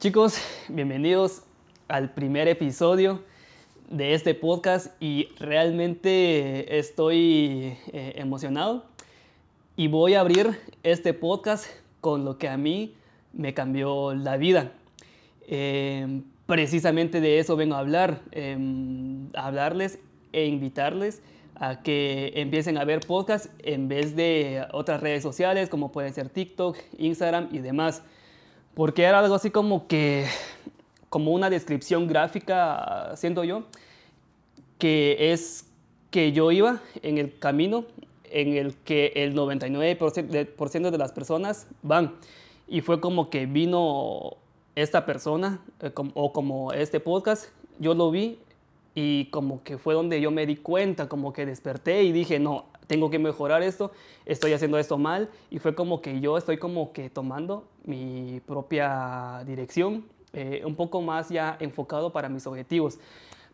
Chicos, bienvenidos al primer episodio de este podcast y realmente estoy emocionado y voy a abrir este podcast con lo que a mí me cambió la vida. Precisamente de eso vengo a hablar, a hablarles e invitarles a que empiecen a ver podcasts en vez de otras redes sociales como pueden ser TikTok, Instagram y demás. Porque era algo así como una descripción gráfica, siento yo, que es que yo iba en el camino en el que el 99% de las personas van. Y fue como que vino esta persona, o como este podcast, yo lo vi y como que fue donde yo me di cuenta, como que desperté y dije, no, tengo que mejorar esto, estoy haciendo esto mal. Y fue como que yo estoy como que tomando mi propia dirección, un poco más ya enfocado para mis objetivos.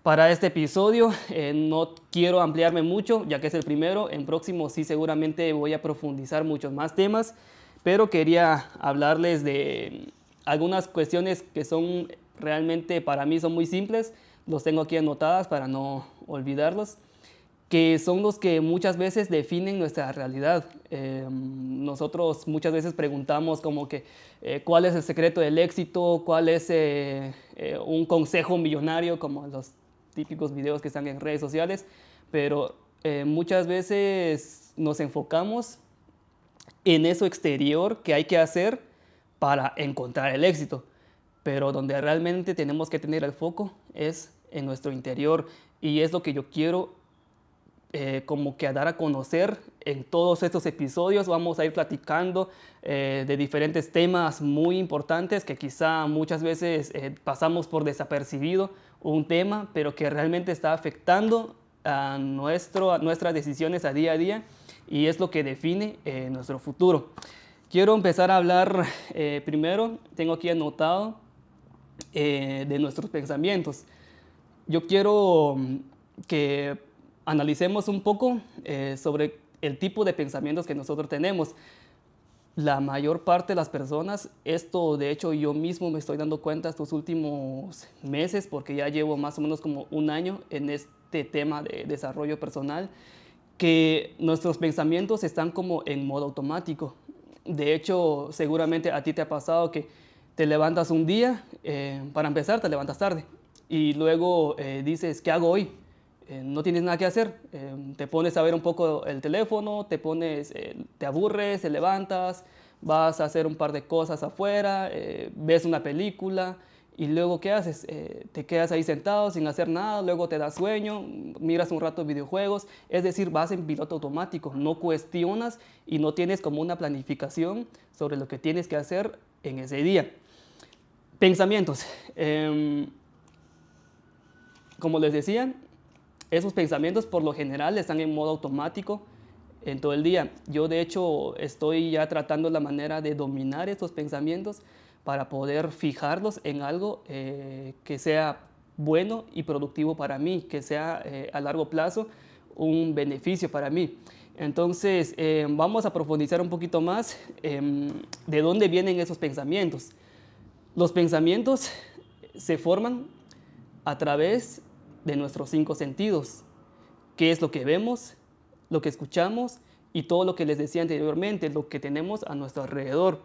Para este episodio no quiero ampliarme mucho, ya que es el primero. En próximo sí seguramente voy a profundizar muchos más temas, pero quería hablarles de algunas cuestiones que son realmente para mí son muy simples. Los tengo aquí anotadas para no olvidarlos, que son los que muchas veces definen nuestra realidad. Nosotros muchas veces preguntamos como que cuál es el secreto del éxito, cuál es un consejo millonario, como los típicos videos que están en redes sociales, pero muchas veces nos enfocamos en eso exterior que hay que hacer para encontrar el éxito, pero donde realmente tenemos que tener el foco es en nuestro interior, y es lo que yo quiero como que a dar a conocer en todos estos episodios. Vamos a ir platicando de diferentes temas muy importantes que quizá muchas veces pasamos por desapercibido un tema, pero que realmente está afectando a nuestras decisiones a día, y es lo que define nuestro futuro. Quiero empezar a hablar primero, tengo aquí anotado, de nuestros pensamientos. Yo quiero que analicemos un poco sobre el tipo de pensamientos que nosotros tenemos. La mayor parte de las personas, esto de hecho yo mismo me estoy dando cuenta estos últimos meses, porque ya llevo más o menos como un año en este tema de desarrollo personal, que nuestros pensamientos están como en modo automático. De hecho, seguramente a ti te ha pasado que te levantas un día, para empezar te levantas tarde y luego dices, ¿qué hago hoy? No tienes nada que hacer, te pones a ver un poco el teléfono, te aburres, te levantas, vas a hacer un par de cosas afuera, ves una película. Y luego, ¿qué haces? Te quedas ahí sentado sin hacer nada, luego te da sueño, miras un rato videojuegos, es decir, vas en piloto automático, no cuestionas y no tienes como una planificación sobre lo que tienes que hacer en ese día. Pensamientos. Como les decía, esos pensamientos por lo general están en modo automático en todo el día. Yo de hecho estoy ya tratando la manera de dominar estos pensamientos para poder fijarlos en algo que sea bueno y productivo para mí, que sea a largo plazo un beneficio para mí. Entonces vamos a profundizar un poquito más de dónde vienen esos pensamientos. Los pensamientos se forman a través de nuestros 5 sentidos, que es lo que vemos, lo que escuchamos y todo lo que les decía anteriormente, lo que tenemos a nuestro alrededor.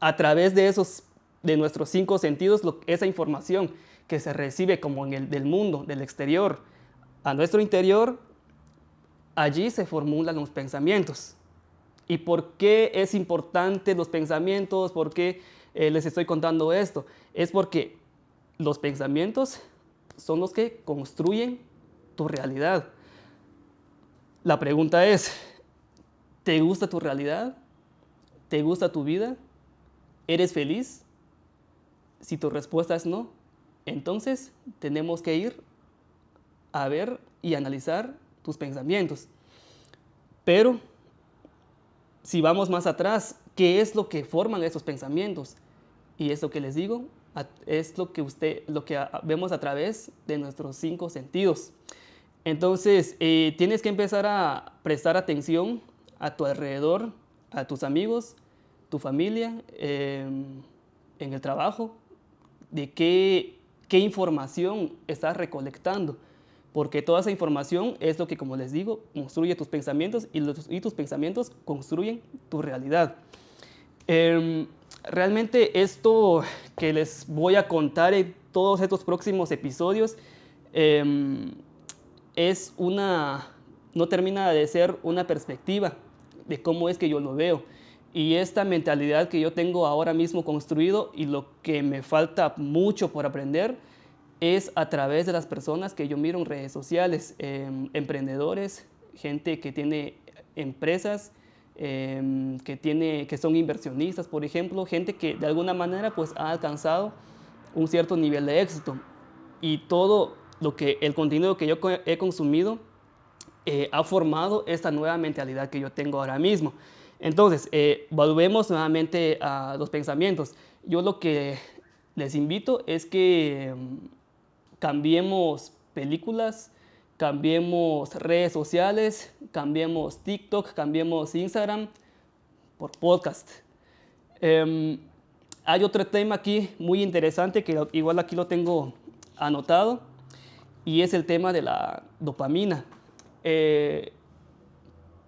A través de nuestros 5 sentidos, esa información que se recibe como del mundo, del exterior, a nuestro interior, allí se formulan los pensamientos. ¿Y por qué es importante los pensamientos? ¿Por qué les estoy contando esto? Es porque los pensamientos son los que construyen tu realidad. La pregunta es, ¿te gusta tu realidad? ¿Te gusta tu vida? ¿Eres feliz? Si tu respuesta es no, entonces tenemos que ir a ver y analizar tus pensamientos. Pero si vamos más atrás, ¿qué es lo que forman esos pensamientos? Y es lo que les digo, es lo que vemos a través de nuestros 5 sentidos. Entonces, tienes que empezar a prestar atención a tu alrededor, a tus amigos, tu familia, en el trabajo, de qué información estás recolectando, porque toda esa información es lo que, como les digo, construye tus pensamientos y tus pensamientos construyen tu realidad. Realmente esto que les voy a contar en todos estos próximos episodios no termina de ser una perspectiva de cómo es que yo lo veo. Y esta mentalidad que yo tengo ahora mismo construido y lo que me falta mucho por aprender es a través de las personas que yo miro en redes sociales, emprendedores, gente que tiene empresas, que son inversionistas, por ejemplo, gente que de alguna manera pues ha alcanzado un cierto nivel de éxito. Y todo el contenido que yo he consumido ha formado esta nueva mentalidad que yo tengo ahora mismo. Entonces, volvemos nuevamente a los pensamientos. Yo lo que les invito es que cambiemos películas, cambiemos redes sociales, cambiemos TikTok, cambiemos Instagram por podcast. Hay otro tema aquí muy interesante que igual aquí lo tengo anotado y es el tema de la dopamina.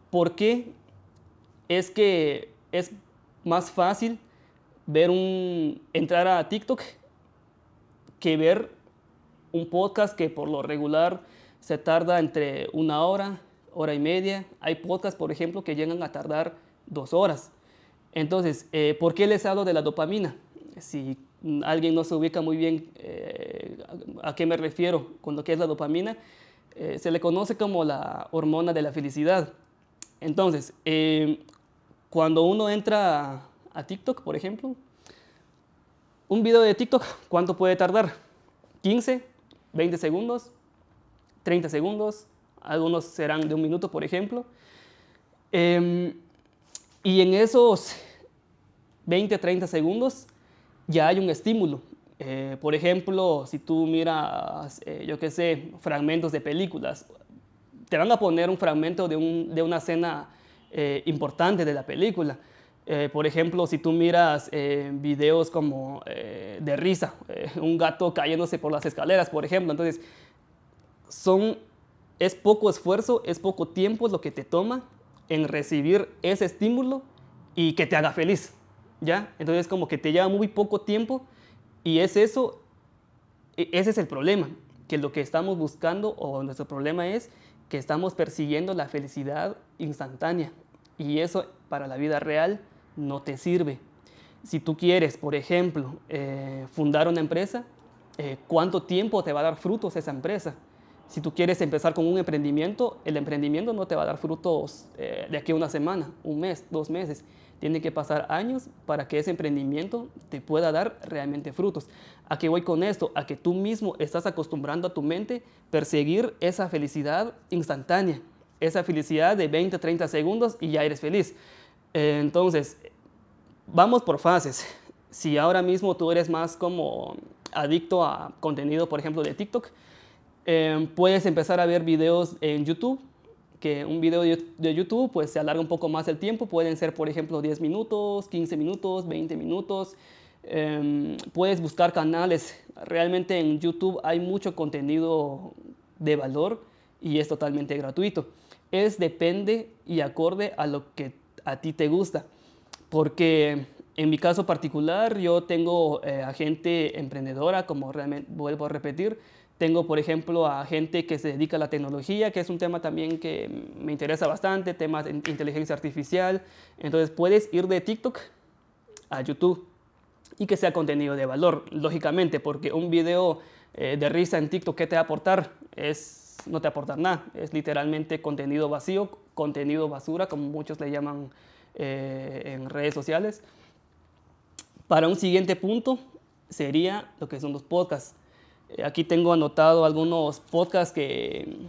¿Por qué es que es más fácil entrar a TikTok que ver un podcast que por lo regular se tarda entre 1 hora, hora y media? Hay podcasts, por ejemplo, que llegan a tardar 2 horas. Entonces, ¿por qué les hablo de la dopamina? Si alguien no se ubica muy bien a qué me refiero con lo que es la dopamina, se le conoce como la hormona de la felicidad. Entonces, cuando uno entra a TikTok, por ejemplo, un video de TikTok, ¿cuánto puede tardar? 15, 20 segundos, 30 segundos, algunos serán de 1 minuto, por ejemplo. Y en esos 20, 30 segundos ya hay un estímulo. Por ejemplo, si tú miras, yo qué sé, fragmentos de películas, te van a poner un fragmento de una escena importante de la película. Por ejemplo, si tú miras videos como de risa, un gato cayéndose por las escaleras, por ejemplo, entonces es poco esfuerzo, es poco tiempo lo que te toma en recibir ese estímulo y que te haga feliz, ¿ya? Entonces como que te lleva muy poco tiempo y ese es el problema, que lo que estamos buscando o nuestro problema es que estamos persiguiendo la felicidad instantánea y eso para la vida real no te sirve. Si tú quieres, por ejemplo, fundar una empresa, ¿cuánto tiempo te va a dar frutos esa empresa? Si tú quieres empezar con un emprendimiento, el emprendimiento no te va a dar frutos de aquí a 1 semana, 1 mes, 2 meses. Tiene que pasar años para que ese emprendimiento te pueda dar realmente frutos. ¿A qué voy con esto? A que tú mismo estás acostumbrando a tu mente perseguir esa felicidad instantánea, esa felicidad de 20, 30 segundos y ya eres feliz. Entonces, vamos por fases. Si ahora mismo tú eres más como adicto a contenido, por ejemplo, de TikTok, puedes empezar a ver videos en YouTube, que un video de YouTube pues se alarga un poco más el tiempo, pueden ser por ejemplo 10 minutos, 15 minutos, 20 minutos. Puedes buscar canales, realmente en YouTube hay mucho contenido de valor y es totalmente gratuito. Depende y acorde a lo que a ti te gusta, porque en mi caso particular yo tengo a gente emprendedora, como realmente vuelvo a repetir. Tengo, por ejemplo, a gente que se dedica a la tecnología, que es un tema también que me interesa bastante, temas de inteligencia artificial. Entonces puedes ir de TikTok a YouTube y que sea contenido de valor, lógicamente, porque un video de risa en TikTok, ¿qué te va a aportar? No te aporta nada, es literalmente contenido vacío, contenido basura, como muchos le llaman en redes sociales. Para un siguiente punto sería lo que son los podcasts. Aquí tengo anotado algunos podcasts que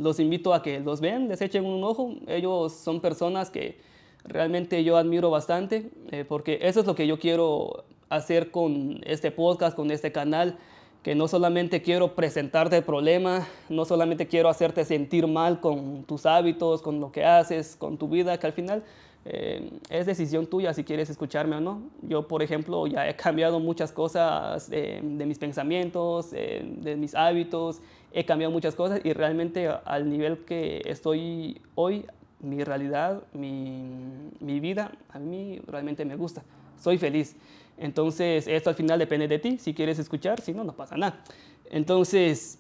los invito a que los vean, les echen un ojo. Ellos son personas que realmente yo admiro bastante, porque eso es lo que yo quiero hacer con este podcast, con este canal, que no solamente quiero presentarte el problema, no solamente quiero hacerte sentir mal con tus hábitos, con lo que haces, con tu vida, que al final Es decisión tuya si quieres escucharme o no. Yo, por ejemplo, ya he cambiado muchas cosas de mis pensamientos, de mis hábitos, he cambiado muchas cosas y realmente al nivel que estoy hoy, mi realidad, mi vida, a mí realmente me gusta. Soy feliz. Entonces, esto al final depende de ti. Si quieres escuchar, si no, no pasa nada. Entonces,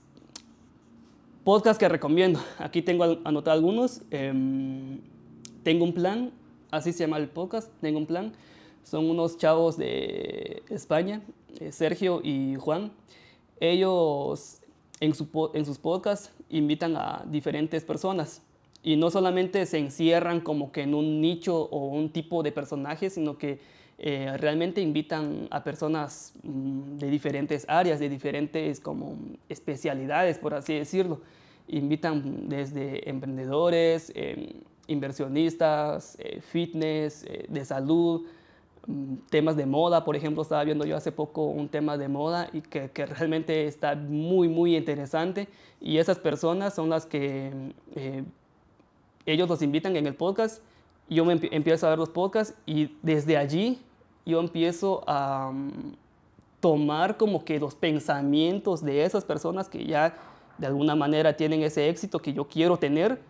podcast que recomiendo. Aquí tengo anotado algunos. Tengo un plan, así se llama el podcast, Tengo un plan. Son unos chavos de España, Sergio y Juan. Ellos en sus podcasts invitan a diferentes personas y no solamente se encierran como que en un nicho o un tipo de personaje, sino que realmente invitan a personas de diferentes áreas, de diferentes como especialidades, por así decirlo. Invitan desde emprendedores, inversionistas, fitness, de salud, temas de moda. Por ejemplo, estaba viendo yo hace poco un tema de moda y que realmente está muy, muy interesante. Y esas personas son las que ellos los invitan en el podcast. Yo empiezo a ver los podcasts y desde allí yo empiezo a tomar como que los pensamientos de esas personas que ya de alguna manera tienen ese éxito que yo quiero tener,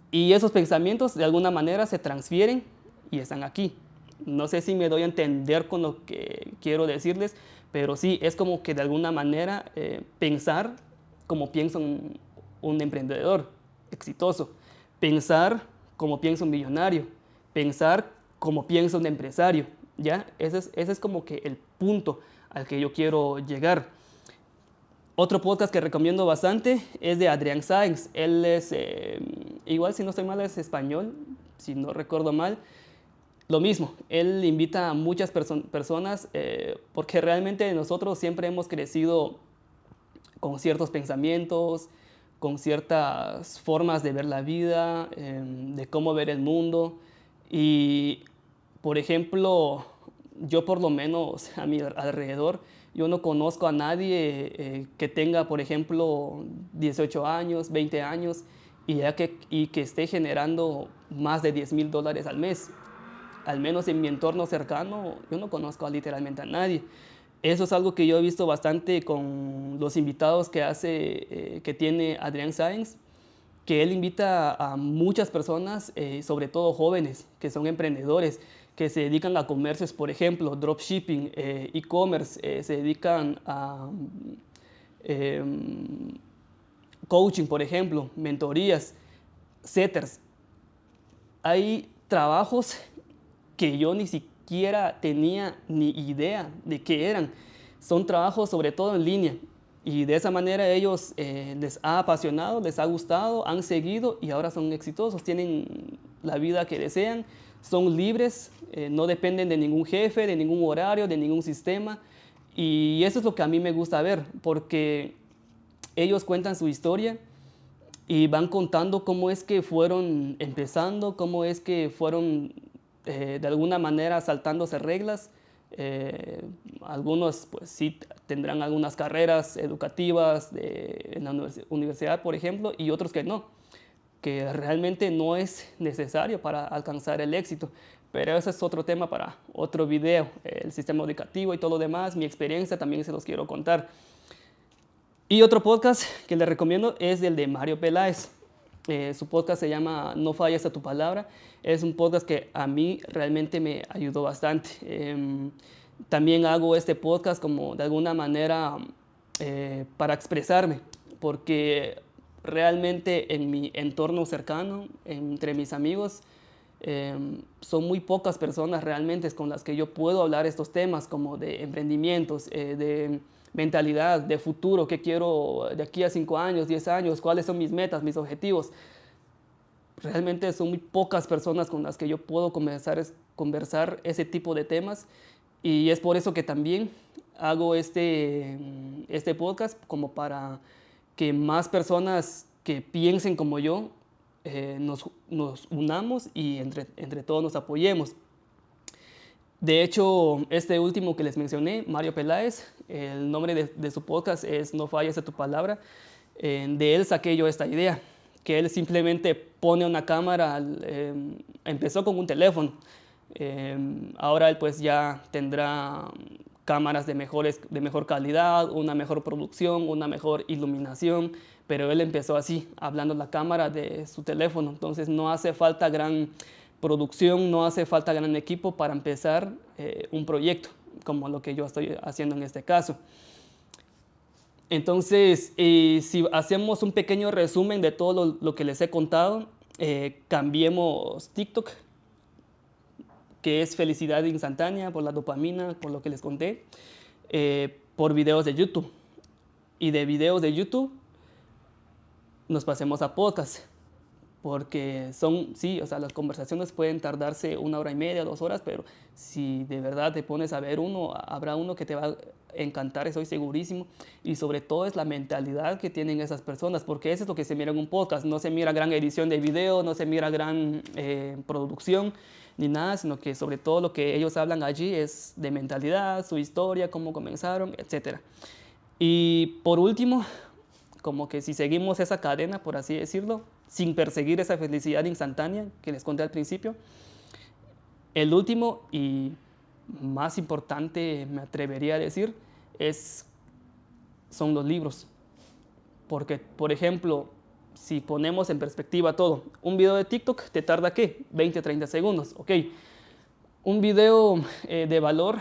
y esos pensamientos de alguna manera se transfieren y están aquí. No sé si me doy a entender con lo que quiero decirles, pero sí, es como que de alguna manera pensar como piensa un emprendedor exitoso, pensar como piensa un millonario, pensar como piensa un empresario, ¿ya? Ese es como que el punto al que yo quiero llegar. Otro podcast que recomiendo bastante es de Adrián Sáenz. Él es, igual si no estoy mal, es español, si no recuerdo mal. Lo mismo, él invita a muchas personas porque realmente nosotros siempre hemos crecido con ciertos pensamientos, con ciertas formas de ver la vida, de cómo ver el mundo. Y, por ejemplo, yo por lo menos a mi alrededor, yo no conozco a nadie que tenga, por ejemplo, 18 años, 20 años y que esté generando más de $10,000 al mes. Al menos en mi entorno cercano, yo no conozco literalmente a nadie. Eso es algo que yo he visto bastante con los invitados que tiene Adrián Sáenz, que él invita a muchas personas, sobre todo jóvenes, que son emprendedores, que se dedican a comercios, por ejemplo, dropshipping, e-commerce, se dedican a coaching, por ejemplo, mentorías, setters. Hay trabajos que yo ni siquiera tenía ni idea de qué eran. Son trabajos sobre todo en línea y de esa manera ellos les ha apasionado, les ha gustado, han seguido y ahora son exitosos, tienen la vida que desean, son libres, no dependen de ningún jefe, de ningún horario, de ningún sistema, y eso es lo que a mí me gusta ver porque ellos cuentan su historia y van contando cómo es que fueron empezando, cómo es que fueron de alguna manera saltándose reglas. Algunos pues sí tendrán algunas carreras educativas en la universidad, por ejemplo, y otros que no, que realmente no es necesario para alcanzar el éxito. Pero ese es otro tema para otro video, el sistema educativo y todo lo demás, mi experiencia también se los quiero contar. Y otro podcast que les recomiendo es el de Mario Peláez. Su podcast se llama No falles a tu palabra. Es un podcast que a mí realmente me ayudó bastante. También hago este podcast como de alguna manera para expresarme, porque realmente en mi entorno cercano, entre mis amigos, son muy pocas personas realmente con las que yo puedo hablar estos temas como de emprendimientos, de mentalidad, de futuro, qué quiero de aquí a 5 años, 10 años, cuáles son mis metas, mis objetivos. Realmente son muy pocas personas con las que yo puedo conversar ese tipo de temas y es por eso que también hago este podcast como para que más personas que piensen como yo nos unamos y entre todos nos apoyemos. De hecho, este último que les mencioné, Mario Peláez, el nombre de su podcast es No falles a tu palabra. De él saqué yo esta idea, que él simplemente pone una cámara, empezó con un teléfono, ahora él pues ya tendrá cámaras de mejor calidad, una mejor producción, una mejor iluminación, pero él empezó así, hablando a la cámara de su teléfono, entonces no hace falta gran producción, no hace falta gran equipo para empezar un proyecto, como lo que yo estoy haciendo en este caso. Entonces, si hacemos un pequeño resumen de todo lo que les he contado, cambiemos TikTok, que es felicidad instantánea por la dopamina, por lo que les conté, por videos de YouTube. Y de videos de YouTube nos pasemos a podcast, porque sí, o sea, las conversaciones pueden tardarse 1 hora y media, 2 horas, pero si de verdad te pones a ver uno, habrá uno que te va a encantar, estoy segurísimo, y sobre todo es la mentalidad que tienen esas personas, porque eso es lo que se mira en un podcast, no se mira gran edición de video, no se mira gran producción, ni nada, sino que sobre todo lo que ellos hablan allí es de mentalidad, su historia, cómo comenzaron, etc. Y por último, como que si seguimos esa cadena, por así decirlo, sin perseguir esa felicidad instantánea que les conté al principio, el último y más importante, me atrevería a decir, son los libros. Porque, por ejemplo, si ponemos en perspectiva todo, un video de TikTok te tarda, ¿qué? 20, 30 segundos, ok. Un video de valor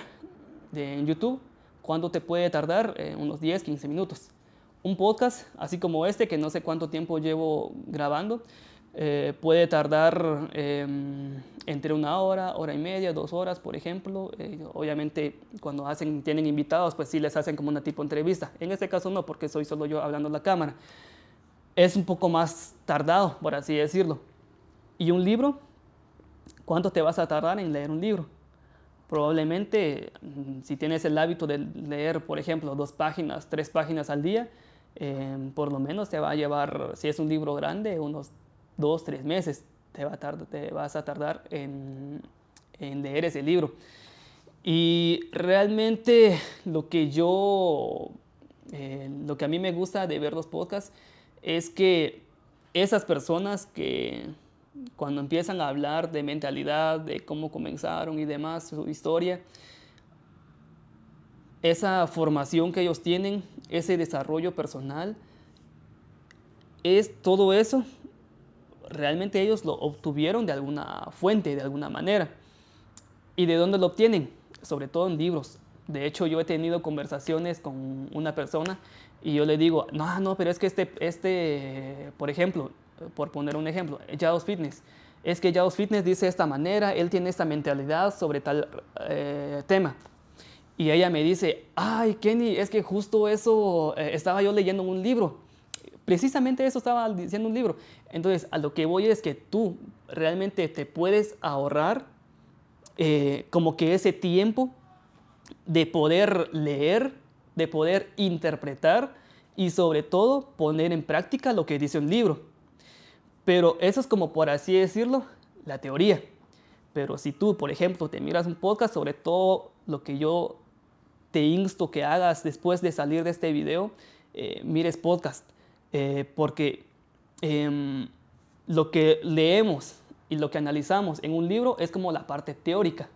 en YouTube, ¿cuánto te puede tardar? Unos 10, 15 minutos. Un podcast, así como este, que no sé cuánto tiempo llevo grabando, puede tardar entre 1 hora, hora y media, 2 horas, por ejemplo. Obviamente, cuando tienen invitados, pues sí les hacen como una tipo entrevista. En este caso no, porque soy solo yo hablando a la cámara. Es un poco más tardado, por así decirlo. Y un libro, ¿cuánto te vas a tardar en leer un libro? Probablemente, si tienes el hábito de leer, por ejemplo, 2 páginas, 3 páginas al día, por lo menos te va a llevar, si es un libro grande, unos 2, 3 meses te vas a tardar en leer ese libro. Y realmente lo que a mí me gusta de ver los podcasts es que esas personas que cuando empiezan a hablar de mentalidad, de cómo comenzaron y demás, su historia, esa formación que ellos tienen, ese desarrollo personal, todo eso, realmente ellos lo obtuvieron de alguna fuente, de alguna manera. ¿Y de dónde lo obtienen? Sobre todo en libros. De hecho, yo he tenido conversaciones con una persona y yo le digo, no, pero es que por ejemplo, por poner un ejemplo, Jaws Fitness. Es que Jaws Fitness dice de esta manera, él tiene esta mentalidad sobre tal tema. Y ella me dice, ay, Kenny, es que justo eso estaba yo leyendo en un libro. Precisamente eso estaba diciendo un libro. Entonces, a lo que voy es que tú realmente te puedes ahorrar como que ese tiempo de poder leer, de poder interpretar y sobre todo poner en práctica lo que dice un libro. Pero eso es como, por así decirlo, la teoría. Pero si tú, por ejemplo, te miras un podcast, sobre todo lo que yo te insto que hagas después de salir de este video, mires podcast. Porque lo que leemos y lo que analizamos en un libro es como la parte teórica.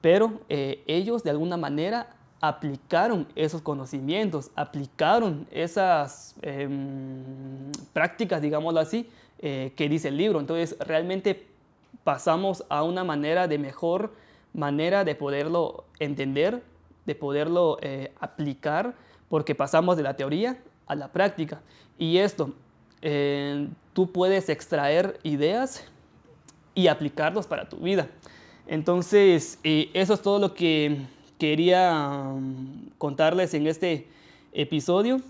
Pero ellos de alguna manera aplicaron esos conocimientos, aplicaron esas prácticas, digámoslo así, que dice el libro. Entonces realmente pasamos a una mejor manera de poderlo entender, de poderlo aplicar, porque pasamos de la teoría a la práctica. Y esto, tú puedes extraer ideas y aplicarlos para tu vida. Entonces, eso es todo lo que quería contarles en este episodio.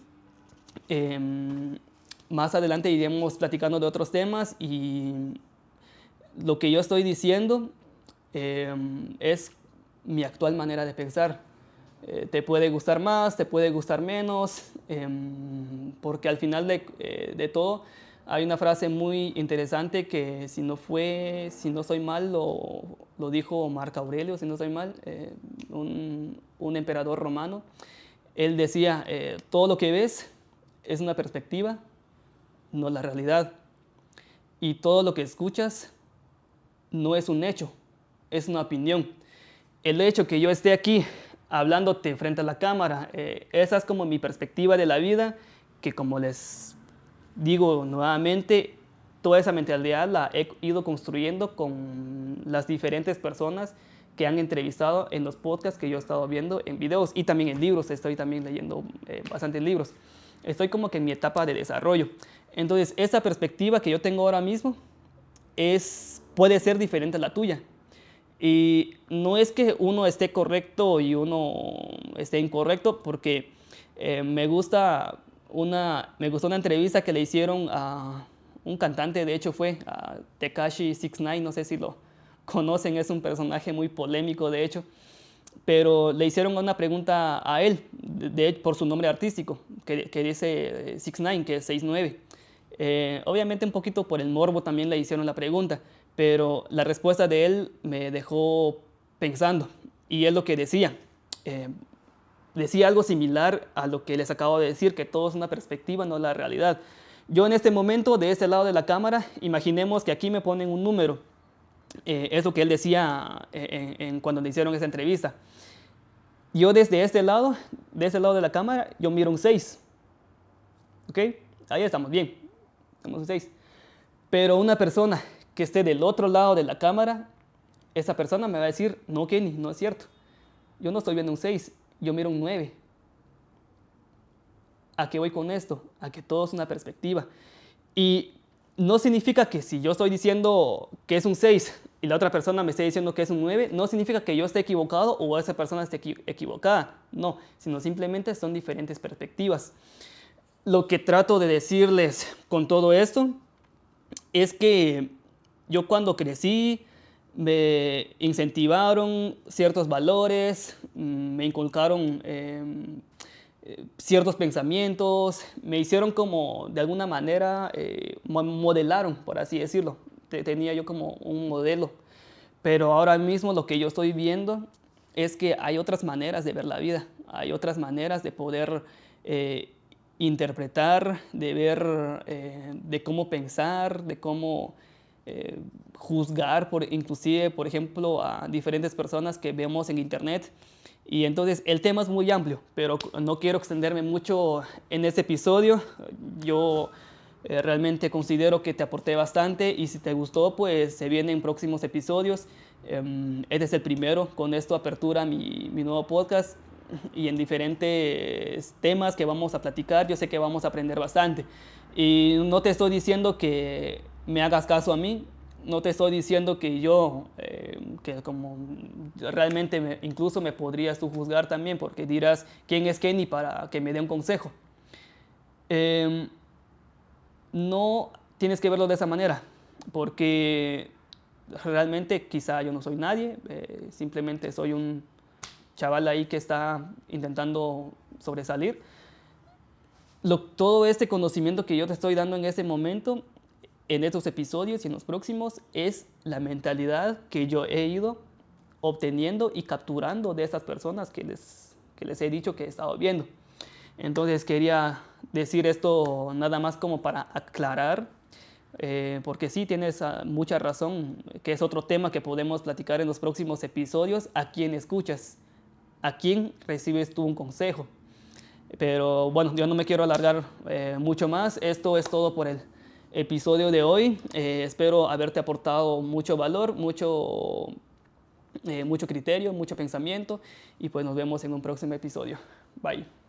Más adelante iremos platicando de otros temas y lo que yo estoy diciendo es mi actual manera de pensar. Te puede gustar más, te puede gustar menos, porque al final de todo hay una frase muy interesante que si no soy mal, lo dijo Marco Aurelio, si no soy mal, un emperador romano. Él decía, todo lo que ves es una perspectiva, no la realidad. y todo lo que escuchas no es un hecho, es una opinión. El hecho que yo esté aquí hablándote frente a la cámara, esa es como mi perspectiva de la vida, que como les digo nuevamente, toda esa mentalidad la he ido construyendo con las diferentes personas que han entrevistado en los podcasts que yo he estado viendo, en videos y también en libros. Estoy también leyendo bastantes libros. Estoy como que en mi etapa de desarrollo. Entonces, esa perspectiva que yo tengo ahora mismo puede ser diferente a la tuya. Y no es que uno esté correcto y uno esté incorrecto, porque me gustó una entrevista que le hicieron a un cantante, de hecho fue a Tekashi 69, no sé si lo conocen, es un personaje muy polémico de hecho, pero le hicieron una pregunta a él por su nombre artístico, que dice 69, que es 69. Obviamente un poquito por el morbo también le hicieron la pregunta, pero la respuesta de él me dejó pensando, y es lo que decía. Eh, Decía algo similar a lo que les acabo de decir, que todo es una perspectiva, no la realidad. Yo en este momento, de este lado de la cámara, imaginemos que aquí me ponen un número. Es lo que él decía cuando le hicieron esa entrevista. Yo desde este lado de la cámara, yo miro un 6. ¿Ok? Ahí estamos bien. Estamos un 6. Pero una persona que esté del otro lado de la cámara, esa persona me va a decir, no, Kenny, no es cierto. Yo no estoy viendo un 6, yo miro un 9. ¿A qué voy con esto? A que todo es una perspectiva. Y no significa que si yo estoy diciendo que es un 6 y la otra persona me esté diciendo que es un 9, no significa que yo esté equivocado o esa persona esté equivocada. No, sino simplemente son diferentes perspectivas. Lo que trato de decirles con todo esto es que yo cuando crecí me incentivaron ciertos valores, me inculcaron ciertos pensamientos, me hicieron como de alguna manera, modelaron, por así decirlo. Tenía yo como un modelo. Pero ahora mismo lo que yo estoy viendo es que hay otras maneras de ver la vida, hay otras maneras de poder interpretar, de ver, de cómo pensar, de cómo juzgar, inclusive, por ejemplo, a diferentes personas que vemos en internet. Y entonces el tema es muy amplio, pero no quiero extenderme mucho en este episodio. Yo realmente considero que te aporté bastante y si te gustó, pues se vienen próximos episodios. Este es el primero, con esto apertura mi nuevo podcast y en diferentes temas que vamos a platicar. Yo sé que vamos a aprender bastante. Y no te estoy diciendo que me hagas caso a mí, no te estoy diciendo que yo, que como realmente incluso me podrías tú juzgar también, porque dirás, ¿quién es Kenny para que me dé un consejo? No tienes que verlo de esa manera, porque realmente quizá yo no soy nadie, simplemente soy un chaval ahí que está intentando sobresalir. Todo este conocimiento que yo te estoy dando en este momento, en estos episodios y en los próximos, es la mentalidad que yo he ido obteniendo y capturando de estas personas que les he dicho que he estado viendo. Entonces quería decir esto nada más como para aclarar, porque sí tienes mucha razón, que es otro tema que podemos platicar en los próximos episodios. ¿A quién escuchas? ¿A quién recibes tú un consejo? Pero bueno, yo no me quiero alargar mucho más. Esto es todo por el episodio de hoy. Espero haberte aportado mucho valor, mucho criterio, mucho pensamiento y pues nos vemos en un próximo episodio. Bye.